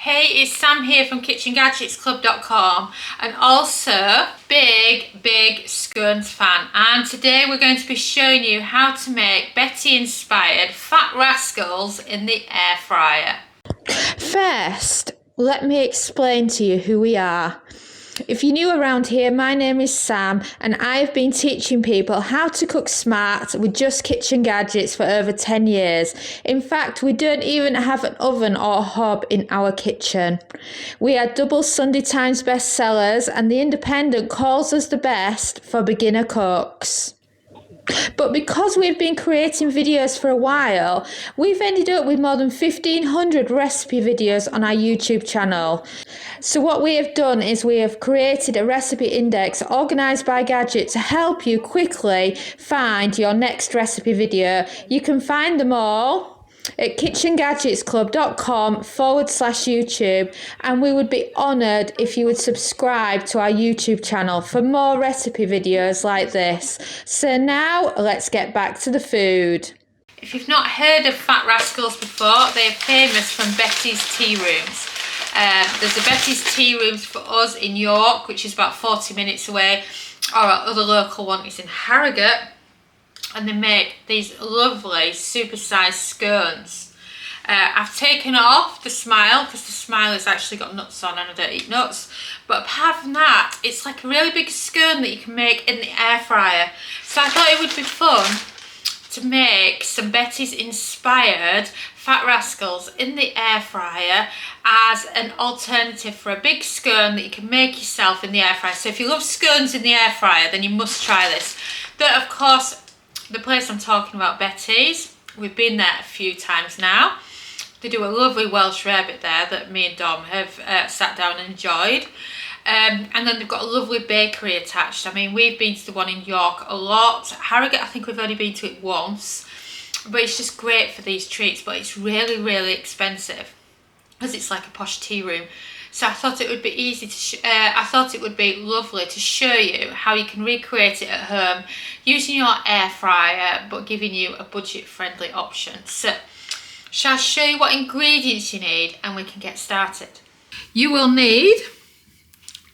Hey, it's Sam here from KitchenGadgetsClub.com and also big scones fan, and today we're going to be showing you how to make Betty inspired Fat Rascals in the air fryer. First, let me explain to you who we are. If you're new around here, my name is Sam and I've been teaching people how to cook smart with just kitchen gadgets for over 10 years. In fact, we don't even have an oven or a hob in our kitchen. We are double Sunday Times bestsellers and The Independent calls us the best for beginner cooks. But because we've been creating videos for a while, we've ended up with more than 1,500 recipe videos on our YouTube channel. So what we have done is we have created a recipe index organised by gadget to help you quickly find your next recipe video. You can find them all at KitchenGadgetsClub.com/YouTube, and we would be honoured if you would subscribe to our YouTube channel for more recipe videos like this. So now let's get back to the food. If you've not heard of Fat Rascals before, they're famous from Betty's Tea Rooms. There's a Betty's Tea Rooms for us in York, which is about 40 minutes away, or our other local one is in Harrogate. And they make these lovely supersized scones. I've taken off the smile because the smile has actually got nuts on and I don't eat nuts. But apart from that, it's like a really big scone that you can make in the air fryer. So I thought it would be fun to make some Betty's inspired Fat Rascals in the air fryer as an alternative for a big scone that you can make yourself in the air fryer. So if you love scones in the air fryer, then you must try this. But of course, the place I'm talking about, Betty's, we've been there a few times now. They do a lovely Welsh rarebit there that me and Dom have sat down and enjoyed. And then they've got a lovely bakery attached. I mean, we've been to the one in York a lot. Harrogate, I think we've only been to it once. But it's just great for these treats, but it's really expensive because it's like a posh tea room. So I thought it would be easy to I thought it would be lovely to show you how you can recreate it at home using your air fryer, but giving you a budget-friendly option. So, shall I show you what ingredients you need and we can get started? You will need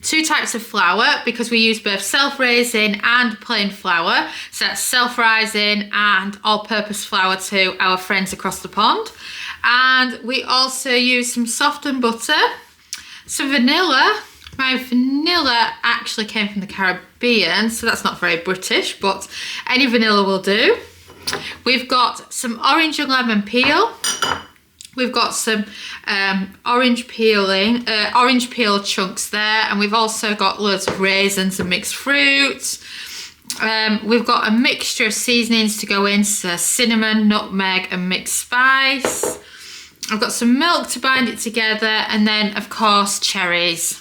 2 types of flour because we use both self-raising and plain flour. So that's self-rising and all-purpose flour to our friends across the pond. And we also use some softened butter, some vanilla. My vanilla actually came from the Caribbean, so that's not very British, but any vanilla will do. We've got some orange and lemon peel. We've got some orange peel chunks there, and we've also got loads of raisins and mixed fruits. We've got a mixture of seasonings to go in, so cinnamon, nutmeg and mixed spice. I've got some milk to bind it together, and then of course cherries.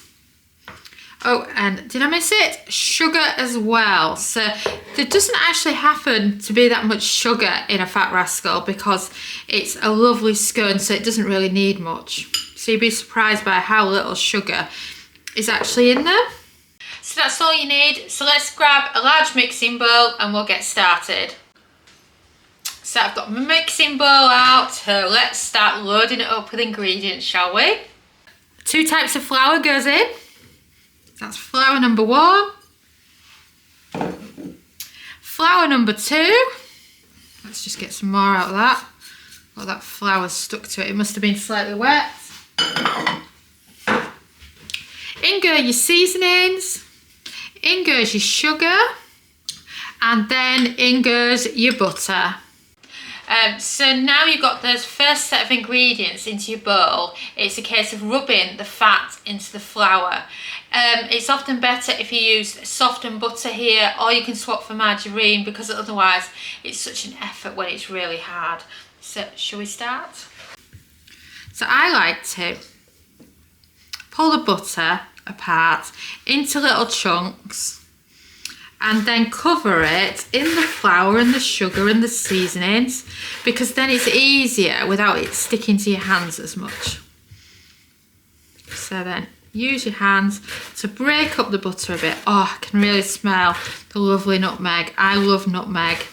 Oh, and did I miss it? Sugar as well. So there doesn't actually happen to be that much sugar in a Fat Rascal because it's a lovely scone, so it doesn't really need much. So you'd be surprised by how little sugar is actually in there. So that's all you need. So let's grab a large mixing bowl and we'll get started. So I've got my mixing bowl out, so let's start loading it up with ingredients, shall we? 2 types of flour goes in. That's flour number 1. Flour number 2. Let's just get some more out of that. Oh, that flour's stuck to it. It must have been slightly wet. In go your seasonings. In goes your sugar. And then in goes your butter. So now you've got those first set of ingredients into your bowl, it's a case of rubbing the fat into the flour. It's often better if you use softened butter here, or you can swap for margarine because otherwise it's such an effort when it's really hard. So shall we start? So I like to pull the butter apart into little chunks and then cover it in the flour and the sugar and the seasonings, because then it's easier without it sticking to your hands as much. So then use your hands to break up the butter a bit. Oh, I can really smell the lovely nutmeg. I love nutmeg.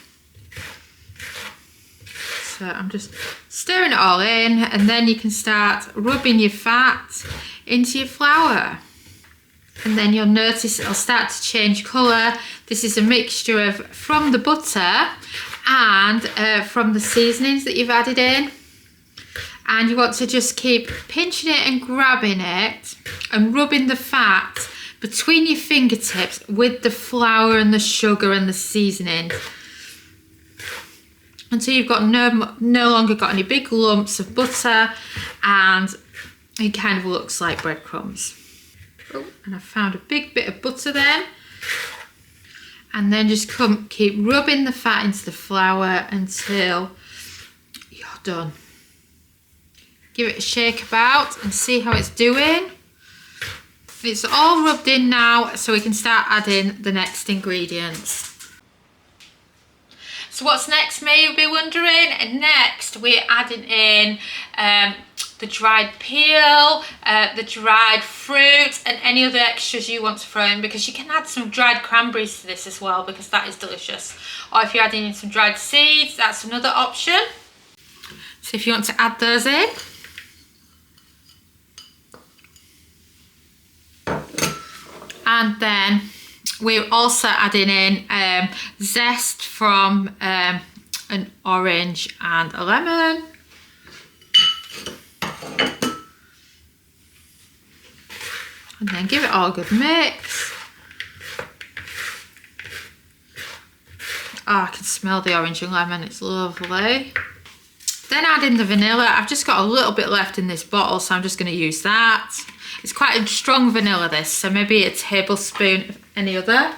So I'm just stirring it all in, and then you can start rubbing your fat into your flour. And then you'll notice it'll start to change colour. This is a mixture of from the butter and from the seasonings that you've added in. And you want to just keep pinching it and grabbing it and rubbing the fat between your fingertips with the flour and the sugar and the seasoning until you've got no longer got any big lumps of butter and it kind of looks like breadcrumbs. Oh, and I found a big bit of butter there. And then just keep rubbing the fat into the flour until you're done. Give it a shake about and see how it's doing. It's all rubbed in now, so we can start adding the next ingredients. So what's next, may you be wondering? Next, we're adding in the dried peel, the dried fruit, and any other extras you want to throw in, because you can add some dried cranberries to this as well, because that is delicious. Or if you're adding in some dried seeds, that's another option. So if you want to add those in. And then we're also adding in zest from an orange and a lemon. And then give it all a good mix. Oh, I can smell the orange and lemon, it's lovely. Then add in the vanilla. I've just got a little bit left in this bottle, so I'm just going to use that. It's quite a strong vanilla, this, so maybe a tablespoon of any other.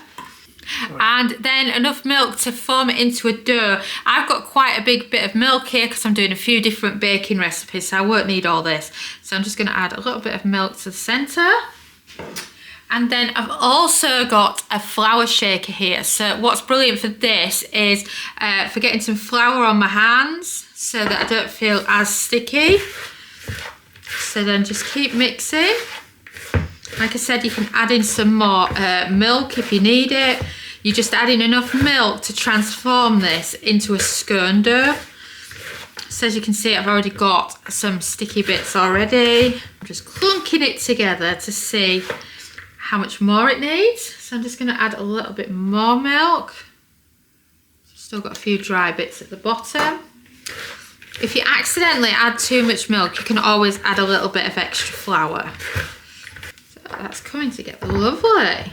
And then enough milk to form it into a dough. I've got quite a big bit of milk here because I'm doing a few different baking recipes, so I won't need all this. So I'm just going to add a little bit of milk to the centre. And then I've also got a flour shaker here. So what's brilliant for this is for getting some flour on my hands so that I don't feel as sticky. So then just keep mixing. Like I said, you can add in some more milk if you need it. You're just adding enough milk to transform this into a scone dough. So as you can see, I've already got some sticky bits already. I'm just clunking it together to see how much more it needs. So I'm just going to add a little bit more milk. Still got a few dry bits at the bottom. If you accidentally add too much milk, you can always add a little bit of extra flour. So that's coming together lovely.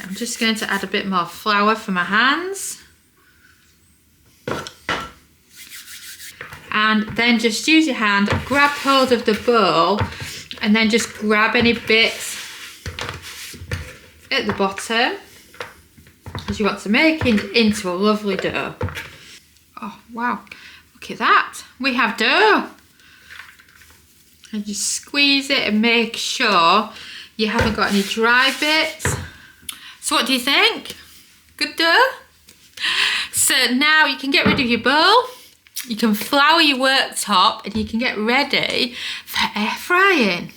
I'm just going to add a bit more flour for my hands. And then just use your hand, grab hold of the bowl, and then just grab any bits at the bottom, because you want to make it into a lovely dough. Oh wow, look at that, we have dough. And just squeeze it and make sure you haven't got any dry bits. So what do you think? Good dough? So now you can get rid of your bowl, you can flour your worktop, and you can get ready for air frying.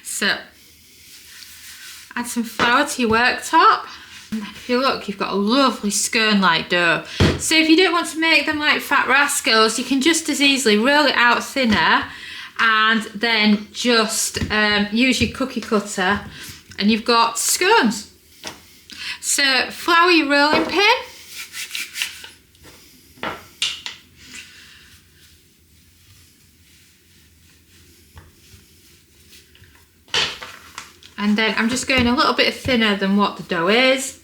So add some flour to your worktop. And then if you look, you've got a lovely scone-like dough. So if you don't want to make them like Fat Rascals, you can just as easily roll it out thinner and then just use your cookie cutter and you've got scones. So flour your rolling pin. And then I'm just going a little bit thinner than what the dough is.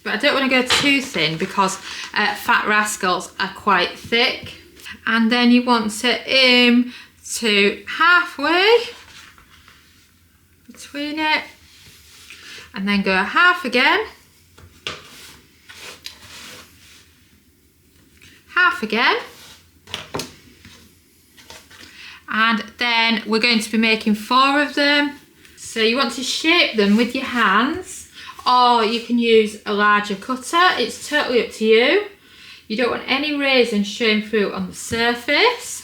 But I don't want to go too thin because Fat Rascals are quite thick. And then you want to aim to halfway between it. And then go half again. Half again. And then we're going to be making 4 of them. So you want to shape them with your hands, or you can use a larger cutter. It's totally up to you. You don't want any raisins showing through on the surface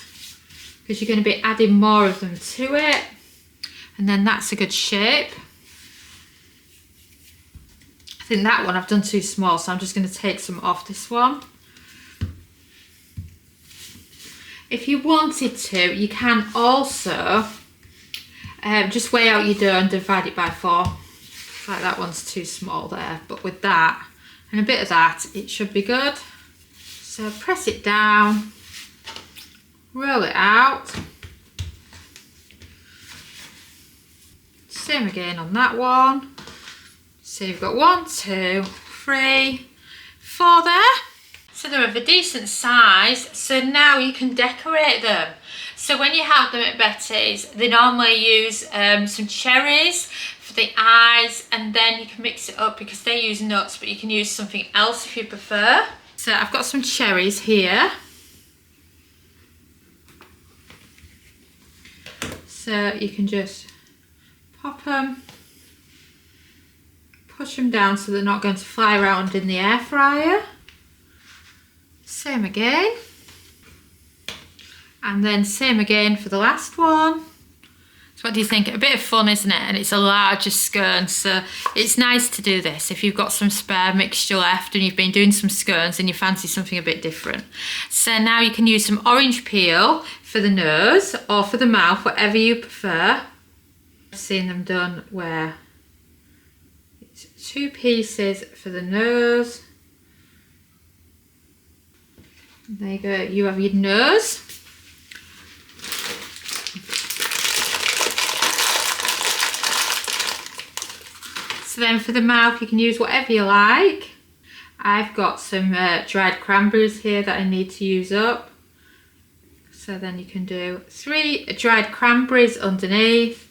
because you're going to be adding more of them to it. And then that's a good shape. I think that one I've done too small, so I'm just going to take some off this one. If you wanted to, you can also just weigh out your dough and divide it by 4. Like that one's too small there, but with that and a bit of that, it should be good. So press it down, roll it out. Same again on that one. So you've got 1, 2, 3, 4 there. So they're of a decent size, so now you can decorate them. So when you have them at Betty's, they normally use some cherries for the eyes, and then you can mix it up because they use nuts, but you can use something else if you prefer. So I've got some cherries here. So you can just pop them, push them down so they're not going to fly around in the air fryer. Same again. And then same again for the last one. So what do you think? A bit of fun, isn't it? And it's a larger scone, so it's nice to do this if you've got some spare mixture left and you've been doing some scones and you fancy something a bit different. So now you can use some orange peel for the nose or for the mouth, whatever you prefer. I've seen them done where it's 2 pieces for the nose. There you go, you have your nose. So then for the mouth, you can use whatever you like. I've got some dried cranberries here that I need to use up. So then you can do 3 dried cranberries underneath,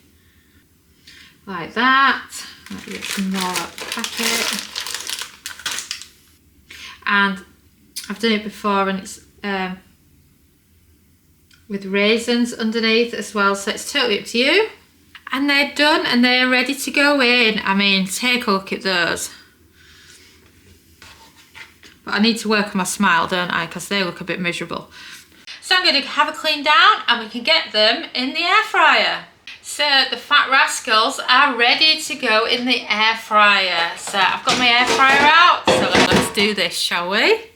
like that. Let me get some more out of the packet. And I've done it before, and it's with raisins underneath as well, so it's totally up to you. And they're done and they're ready to go in. I mean, take a look at those. But I need to work on my smile, don't I? Because they look a bit miserable. So I'm going to have a clean down and we can get them in the air fryer. So the Fat Rascals are ready to go in the air fryer. So I've got my air fryer out, so let's do this, shall we?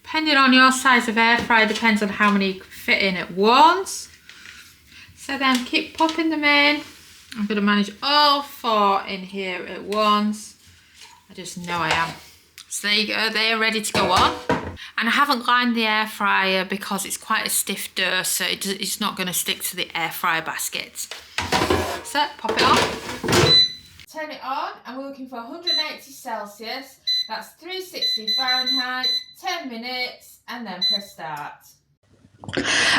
Depending on your size of air fryer, depends on how many fit in at once. So then keep popping them in. I'm going to manage all 4 in here at once. I just know I am. So there you go, they are ready to go on. And I haven't lined the air fryer because it's quite a stiff dough, so it's not going to stick to the air fryer basket. So pop it on. Turn it on, and we're looking for 180 Celsius. That's 360 Fahrenheit, 10 minutes, and then press start.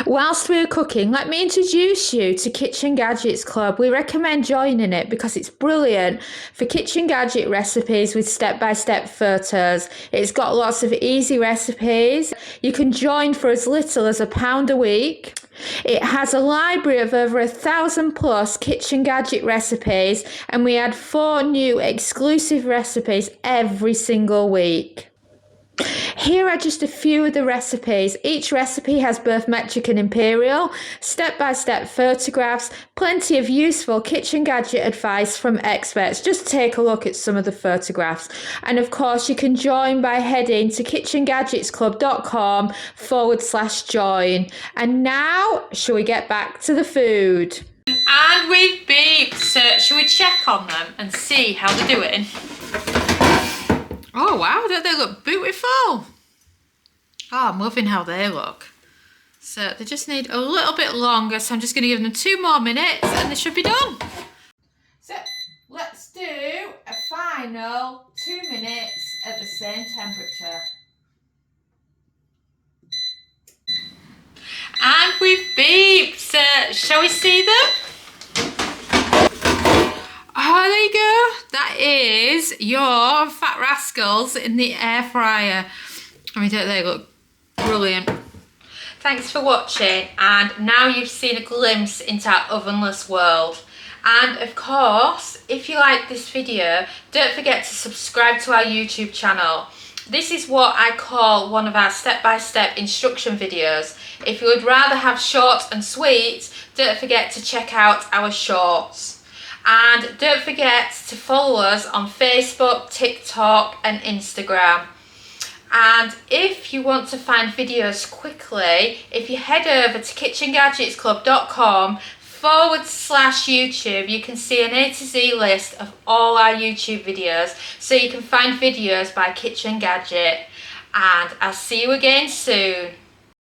Whilst we're cooking, let me introduce you to Kitchen Gadgets Club. We recommend joining it because it's brilliant for kitchen gadget recipes with step-by-step photos. It's got lots of easy recipes. You can join for as little as £1 a week. It has a library of over 1,000 plus kitchen gadget recipes, and we add 4 new exclusive recipes every single week. Here are just a few of the recipes. Each recipe has both metric and imperial, step-by-step photographs, plenty of useful kitchen gadget advice from experts. Just take a look at some of the photographs. And of course, you can join by heading to KitchenGadgetsClub.com/join. And now, shall we get back to the food? And we've beeped, so shall we check on them and see how they're doing? Oh wow, don't they look beautiful? Oh, I'm loving how they look. So they just need a little bit longer, so I'm just going to give them 2 more minutes and they should be done. So let's do a final 2 minutes at the same temperature. And we've beeped, so shall we see them? Oh, there you go. That is your Fat Rascals in the air fryer. I mean, don't they look brilliant? Thanks for watching, and now you've seen a glimpse into our ovenless world. And of course, if you like this video, don't forget to subscribe to our YouTube channel. This is what I call one of our step-by-step instruction videos. If you would rather have short and sweet, don't forget to check out our shorts. And don't forget to follow us on Facebook, TikTok and Instagram. And if you want to find videos quickly, if you head over to KitchenGadgetsClub.com/YouTube, you can see an A to Z list of all our YouTube videos, so you can find videos by Kitchen Gadget. And I'll see you again soon.